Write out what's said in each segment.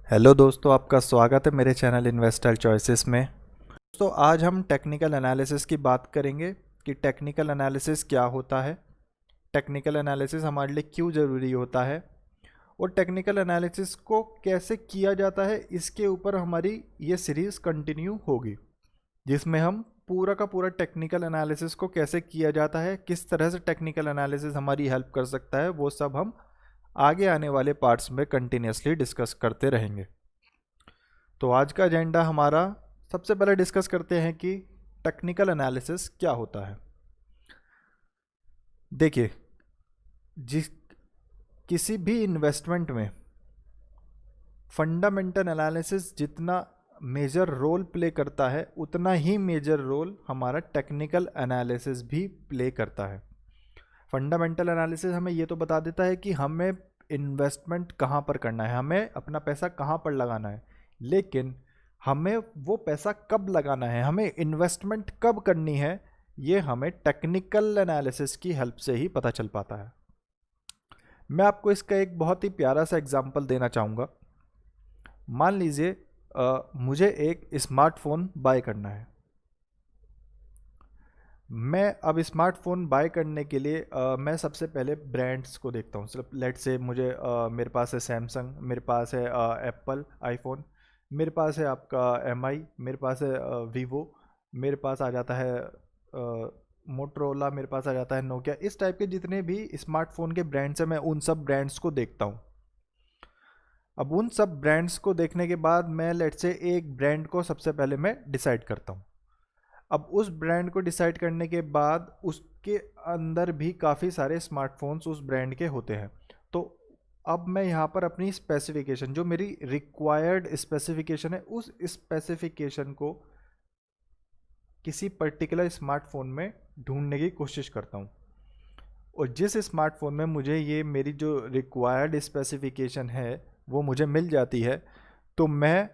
Hello दोस्तों, आपका स्वागत है मेरे चैनल इन्वेस्टर चॉइसेस में। दोस्तों, आज हम टेक्निकल एनालिसिस की बात करेंगे कि टेक्निकल एनालिसिस क्या होता है, टेक्निकल एनालिसिस हमारे लिए क्यों ज़रूरी होता है और टेक्निकल एनालिसिस को कैसे किया जाता है। इसके ऊपर हमारी ये सीरीज़ कंटिन्यू होगी, जिसमें हम पूरा का पूरा टेक्निकल एनालिसिस को कैसे किया जाता है, किस तरह से टेक्निकल एनालिसिस हमारी हेल्प कर सकता है, वो सब हम आगे आने वाले पार्ट्स में कंटिन्यूसली डिस्कस करते रहेंगे। तो आज का एजेंडा हमारा, सबसे पहले डिस्कस करते हैं कि टेक्निकल एनालिसिस क्या होता है। देखिए, जिस किसी भी इन्वेस्टमेंट में फंडामेंटल एनालिसिस जितना मेजर रोल प्ले करता है, उतना ही मेजर रोल हमारा टेक्निकल एनालिसिस भी प्ले करता है। फंडामेंटल एनालिसिस हमें ये तो बता देता है कि हमें इन्वेस्टमेंट कहाँ पर करना है, हमें अपना पैसा कहाँ पर लगाना है, लेकिन हमें वो पैसा कब लगाना है, हमें इन्वेस्टमेंट कब करनी है, ये हमें टेक्निकल एनालिसिस की हेल्प से ही पता चल पाता है। मैं आपको इसका एक बहुत ही प्यारा सा एग्जांपल देना चाहूँगा। मान लीजिए मुझे एक स्मार्टफोन बाय करना है। मैं अब स्मार्टफोन बाय करने के लिए मैं सबसे पहले ब्रांड्स को देखता हूँ। सिर्फ लेट से मुझे मेरे पास है सैमसंग, मेरे पास है एप्पल आईफोन, मेरे पास है आपका एमआई, मेरे पास है वीवो, मेरे पास आ जाता है मोटरोला, मेरे पास आ जाता है नोकिया। इस टाइप के जितने भी स्मार्टफोन के ब्रांड्स हैं, मैं उन सब ब्रांड्स को देखता हूँ। अब उन सब ब्रांड्स को देखने के बाद मैं लेट से एक ब्रांड को सबसे पहले मैं डिसाइड करता हूँ। अब उस ब्रांड को डिसाइड करने के बाद उसके अंदर भी काफ़ी सारे स्मार्टफोन्स उस ब्रांड के होते हैं। तो अब मैं यहाँ पर अपनी स्पेसिफिकेशन, जो मेरी रिक्वायर्ड स्पेसिफिकेशन है, उस स्पेसिफिकेशन को किसी पर्टिकुलर स्मार्टफोन में ढूंढने की कोशिश करता हूँ। और जिस स्मार्टफोन में मुझे ये मेरी जो रिक्वायर्ड स्पेसिफिकेशन है वो मुझे मिल जाती है, तो मैं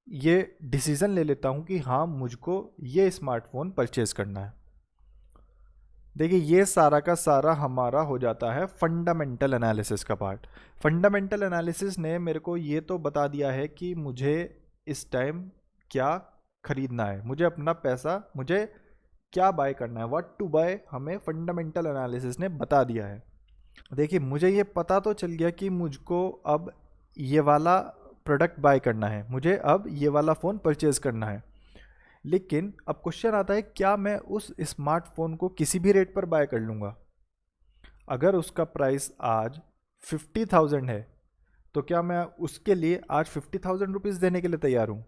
ये डिसीज़न ले लेता हूँ कि हाँ, मुझको ये स्मार्टफोन परचेज़ करना है। देखिए, ये सारा का सारा हमारा हो जाता है फंडामेंटल एनालिसिस का पार्ट। फंडामेंटल एनालिसिस ने मेरे को ये तो बता दिया है कि मुझे इस टाइम क्या खरीदना है, मुझे अपना पैसा, मुझे क्या बाय करना है, व्हाट टू बाय, हमें फंडामेंटल एनालिसिस ने बता दिया है। देखिए, मुझे ये पता तो चल गया कि मुझको अब ये वाला प्रोडक्ट बाय करना है, मुझे अब ये वाला फ़ोन परचेज़ करना है। लेकिन अब क्वेश्चन आता है, क्या मैं उस स्मार्टफोन को किसी भी रेट पर बाय कर लूँगा? अगर उसका प्राइस आज 50,000 है, तो क्या मैं उसके लिए आज 50,000 रुपीज़ देने के लिए तैयार हूँ?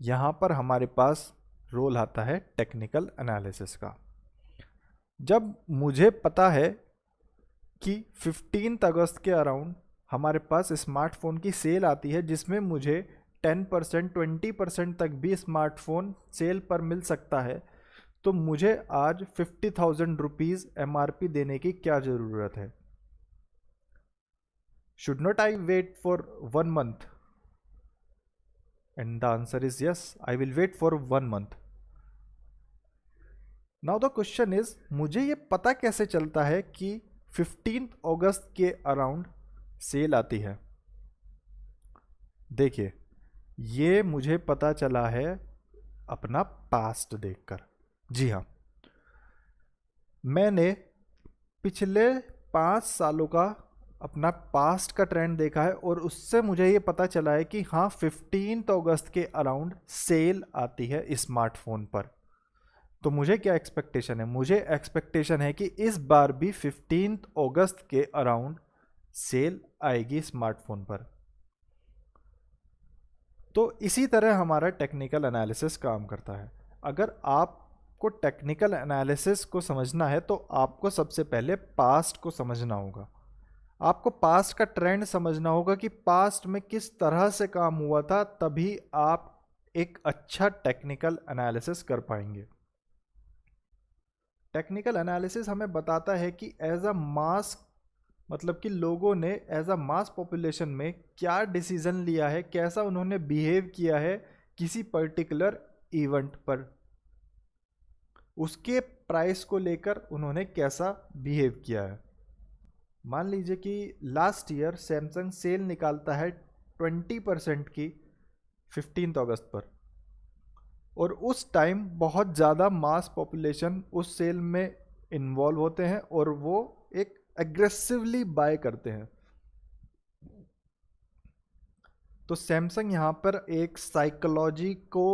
यहाँ पर हमारे पास रोल आता है टेक्निकल एनालिसिस का। जब मुझे पता है कि 15 अगस्त के अराउंड हमारे पास स्मार्टफोन की सेल आती है, जिसमें मुझे 10% 20% तक भी स्मार्टफोन सेल पर मिल सकता है, तो मुझे आज 50,000 रुपीज़ MRP देने की क्या ज़रूरत है? Should not I wait for 1 month? And the answer is yes, I will wait for 1 month. Now the question is, मुझे ये पता कैसे चलता है कि 15 अगस्त के अराउंड सेल आती है? देखिए, ये मुझे पता चला है अपना पास्ट देखकर। जी हाँ, मैंने पिछले 5 सालों का अपना पास्ट का ट्रेंड देखा है और उससे मुझे ये पता चला है कि हाँ, 15 अगस्त के अराउंड सेल आती है स्मार्टफोन पर। तो मुझे क्या एक्सपेक्टेशन है? मुझे एक्सपेक्टेशन है कि इस बार भी 15 अगस्त के अराउंड सेल आएगी स्मार्टफोन पर। तो इसी तरह हमारा टेक्निकल एनालिसिस काम करता है। अगर आपको टेक्निकल एनालिसिस को समझना है, तो आपको सबसे पहले पास्ट को समझना होगा। आपको पास्ट का ट्रेंड समझना होगा कि पास्ट में किस तरह से काम हुआ था, तभी आप एक अच्छा टेक्निकल एनालिसिस कर पाएंगे। टेक्निकल एनालिसिस हमें बताता है कि एज अ मास, मतलब कि लोगों ने एज अ मास पॉपुलेशन में क्या डिसीजन लिया है, कैसा उन्होंने बिहेव किया है किसी पर्टिकुलर इवेंट पर, उसके प्राइस को लेकर उन्होंने कैसा बिहेव किया है। मान लीजिए कि लास्ट ईयर सैमसंग सेल निकालता है 20% की 15 अगस्त पर, और उस टाइम बहुत ज़्यादा मास पॉपुलेशन उस सेल में इन्वॉल्व होते हैं और वो एक एग्रेसिवली बाय करते हैं। तो सैमसंग यहाँ पर एक साइकोलॉजी को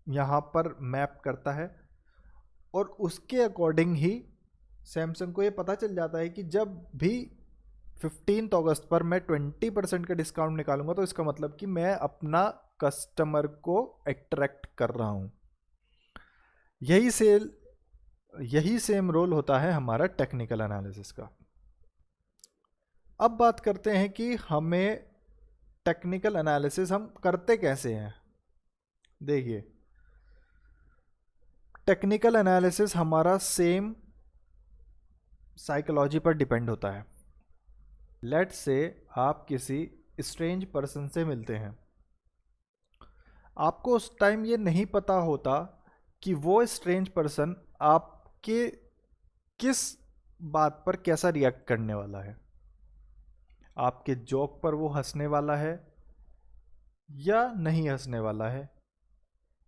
यहाँ पर मैप करता है, और उसके अकॉर्डिंग ही सैमसंग को ये पता चल जाता है कि जब भी 15 अगस्त पर मैं 20% का डिस्काउंट निकालूंगा तो इसका मतलब कि मैं अपना कस्टमर को अट्रैक्ट कर रहा हूं। यही सेम रोल होता है हमारा टेक्निकल एनालिसिस का। अब बात करते हैं कि हमें टेक्निकल एनालिसिस हम करते कैसे हैं। देखिए, टेक्निकल एनालिसिस हमारा सेम साइकोलॉजी पर डिपेंड होता है। लेट्स से आप किसी स्ट्रेंज पर्सन से मिलते हैं, आपको उस टाइम ये नहीं पता होता कि वो स्ट्रेंज पर्सन आपके किस बात पर कैसा रिएक्ट करने वाला है। आपके जोक पर वो हंसने वाला है या नहीं हंसने वाला है,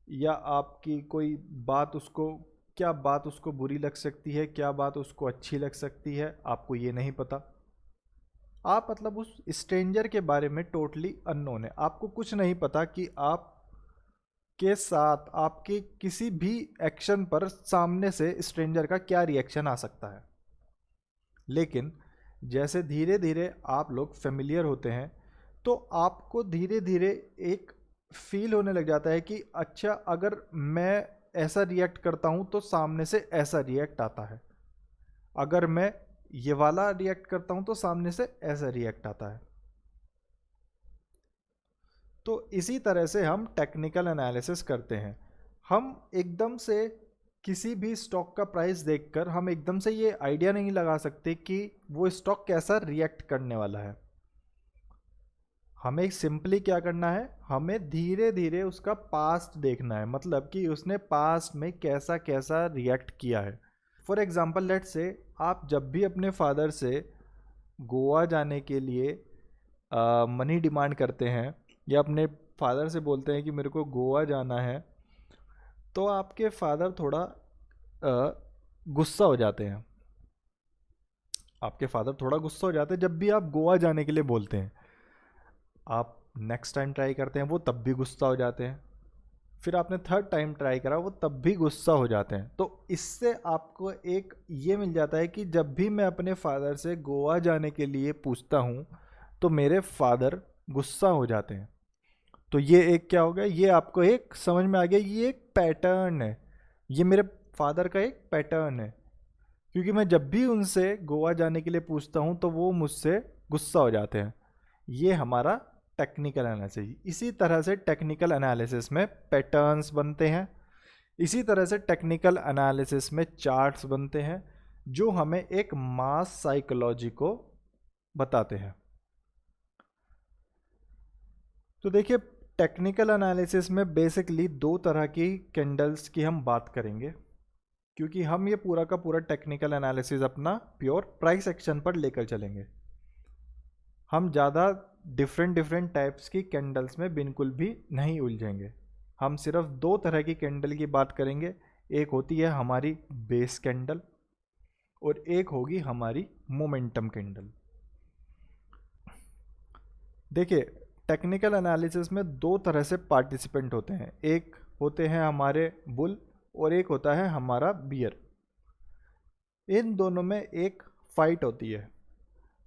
या आपकी कोई बात उसको, क्या बात उसको बुरी लग सकती है, क्या बात उसको अच्छी लग सकती है, आपको ये नहीं पता। आप मतलब उस स्ट्रेंजर के बारे में टोटली अननोन है, आपको कुछ नहीं पता कि आप के साथ आपके किसी भी एक्शन पर सामने से स्ट्रेंजर का क्या रिएक्शन आ सकता है। लेकिन जैसे धीरे धीरे आप लोग फेमिलियर होते हैं तो आपको धीरे धीरे एक फील होने लग जाता है कि अच्छा, अगर मैं ऐसा रिएक्ट करता हूं तो सामने से ऐसा रिएक्ट आता है, अगर मैं ये वाला रिएक्ट करता हूं तो सामने से ऐसा रिएक्ट आता है। तो इसी तरह से हम टेक्निकल एनालिसिस करते हैं। हम एकदम से किसी भी स्टॉक का प्राइस देखकर हम एकदम से ये आइडिया नहीं लगा सकते कि वो स्टॉक कैसा रिएक्ट करने वाला है। हमें सिंपली क्या करना है, हमें धीरे धीरे उसका पास्ट देखना है, मतलब कि उसने पास्ट में कैसा कैसा रिएक्ट किया है। फॉर एग्जांपल लेट्स से आप जब भी अपने फादर से गोवा जाने के लिए मनी डिमांड करते हैं या अपने फादर से बोलते हैं कि मेरे को गोवा जाना है, तो आपके फादर थोड़ा गुस्सा हो जाते हैं। आपके फादर थोड़ा गुस्सा हो जाते हैं जब भी आप गोवा जाने के लिए बोलते हैं। आप नेक्स्ट टाइम ट्राई करते हैं, वो तब भी गुस्सा हो जाते हैं। फिर आपने थर्ड टाइम ट्राई करा, वो तब भी गुस्सा हो जाते हैं। तो इससे आपको एक ये मिल जाता है कि जब भी मैं अपने फादर से गोवा जाने के लिए पूछता हूँ तो मेरे फादर गुस्सा हो जाते हैं। तो ये एक क्या हो गया, ये आपको एक समझ में आ गया, ये एक पैटर्न है, ये मेरे फादर का एक पैटर्न है। क्योंकि मैं जब भी उनसे गोवा जाने के लिए पूछता हूँ तो वो मुझसे गुस्सा हो जाते हैं। ये हमारा टेक्निकल एनालिसिस। इसी तरह से टेक्निकल एनालिसिस में पैटर्न्स बनते हैं, इसी तरह से टेक्निकल एनालिसिस में चार्ट्स बनते हैं जो हमें एक मास साइकोलॉजी को बताते हैं। तो देखिए, टेक्निकल एनालिसिस में बेसिकली दो तरह की कैंडल्स की हम बात करेंगे, क्योंकि हम ये पूरा का पूरा टेक्निकल एनालिसिस अपना प्योर प्राइस एक्शन पर लेकर चलेंगे। हम ज़्यादा डिफरेंट टाइप्स की कैंडल्स में बिल्कुल भी नहीं उलझेंगे। हम सिर्फ दो तरह की कैंडल की बात करेंगे, एक होती है हमारी बेस कैंडल और एक होगी हमारी मोमेंटम कैंडल। देखिए, टेक्निकल एनालिसिस में दो तरह से पार्टिसिपेंट होते हैं, एक होते हैं हमारे बुल और एक होता है हमारा बियर। इन दोनों में एक फाइट होती है।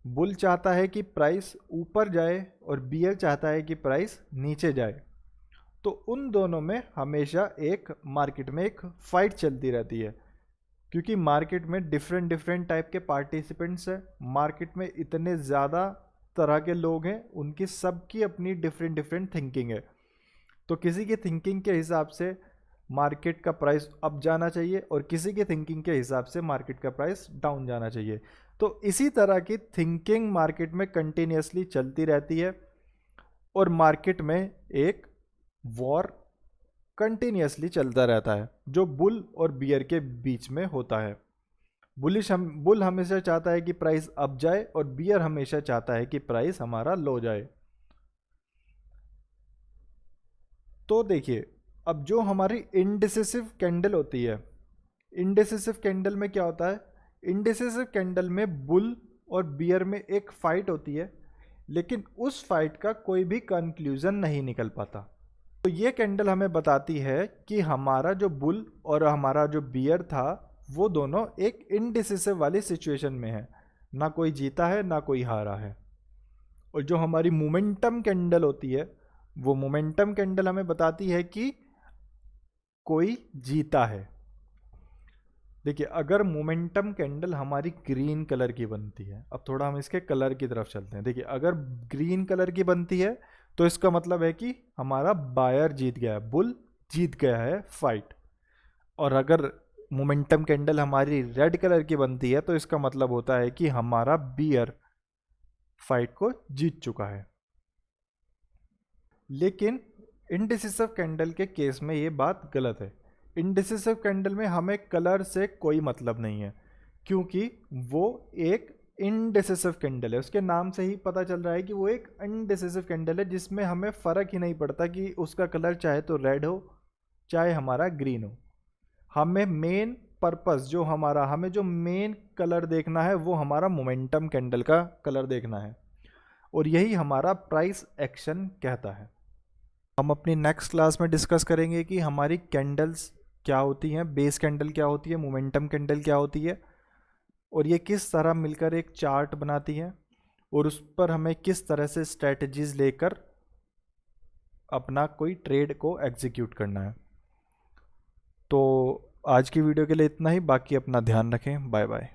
बुल चाहता है कि प्राइस ऊपर जाए और बियर चाहता है कि प्राइस नीचे जाए। तो उन दोनों में हमेशा एक मार्केट में एक फाइट चलती रहती है, क्योंकि मार्केट में डिफरेंट टाइप के पार्टिसिपेंट्स हैं। मार्केट में इतने ज़्यादा तरह के लोग हैं, उनकी सबकी अपनी डिफरेंट थिंकिंग है। तो किसी की थिंकिंग के हिसाब से मार्केट का प्राइस अप जाना चाहिए और किसी की थिंकिंग के हिसाब से मार्केट का प्राइस डाउन जाना चाहिए। तो इसी तरह की थिंकिंग मार्केट में कंटिन्यूसली चलती रहती है और मार्केट में एक वॉर कंटिन्यूसली चलता रहता है जो बुल और बियर के बीच में होता है। बुल हमेशा चाहता है कि प्राइस अप जाए और बियर हमेशा चाहता है कि प्राइस हमारा लो जाए। तो देखिए, अब जो हमारी इंडिसिसिव कैंडल होती है, इंडिसिसिव कैंडल में क्या होता है, इंडिसिसिव कैंडल में बुल और बियर में एक फाइट होती है, लेकिन उस फाइट का कोई भी कंक्लूजन नहीं निकल पाता। तो ये कैंडल हमें बताती है कि हमारा जो बुल और हमारा जो बियर था वो दोनों एक इंडिसिसिव वाली सिचुएशन में है, ना कोई जीता है ना कोई हारा है। और जो हमारी मोमेंटम कैंडल होती है, वो मोमेंटम कैंडल हमें बताती है कि कोई जीता है। देखिए, अगर मोमेंटम कैंडल हमारी ग्रीन कलर की बनती है, अब थोड़ा हम इसके कलर की तरफ चलते हैं। देखिए, अगर ग्रीन कलर की बनती है तो इसका मतलब है कि हमारा बायर जीत गया है, बुल जीत गया है फाइट। और अगर मोमेंटम कैंडल हमारी रेड कलर की बनती है तो इसका मतलब होता है कि हमारा बियर फाइट को जीत चुका है। लेकिन इंडिसिसिव कैंडल के केस में ये बात गलत है। इंडिसिसिव कैंडल में हमें कलर से कोई मतलब नहीं है, क्योंकि वो एक इनडिसिसिव कैंडल है। उसके नाम से ही पता चल रहा है कि वो एक इनडिसिसिव कैंडल है, जिसमें हमें फ़र्क ही नहीं पड़ता कि उसका कलर चाहे तो रेड हो चाहे हमारा ग्रीन हो। हमें मेन पर्पस जो हमारा, हमें जो मेन कलर देखना है वो हमारा मोमेंटम कैंडल का कलर देखना है, और यही हमारा प्राइस एक्शन कहता है। हम अपनी नेक्स्ट क्लास में डिस्कस करेंगे कि हमारी कैंडल्स क्या होती हैं, बेस कैंडल क्या होती है, मोमेंटम कैंडल क्या होती है, और ये किस तरह मिलकर एक चार्ट बनाती है, और उस पर हमें किस तरह से स्ट्रेटजीज लेकर अपना कोई ट्रेड को एग्जीक्यूट करना है। तो आज की वीडियो के लिए इतना ही, बाकी अपना ध्यान रखें, बाय बाय।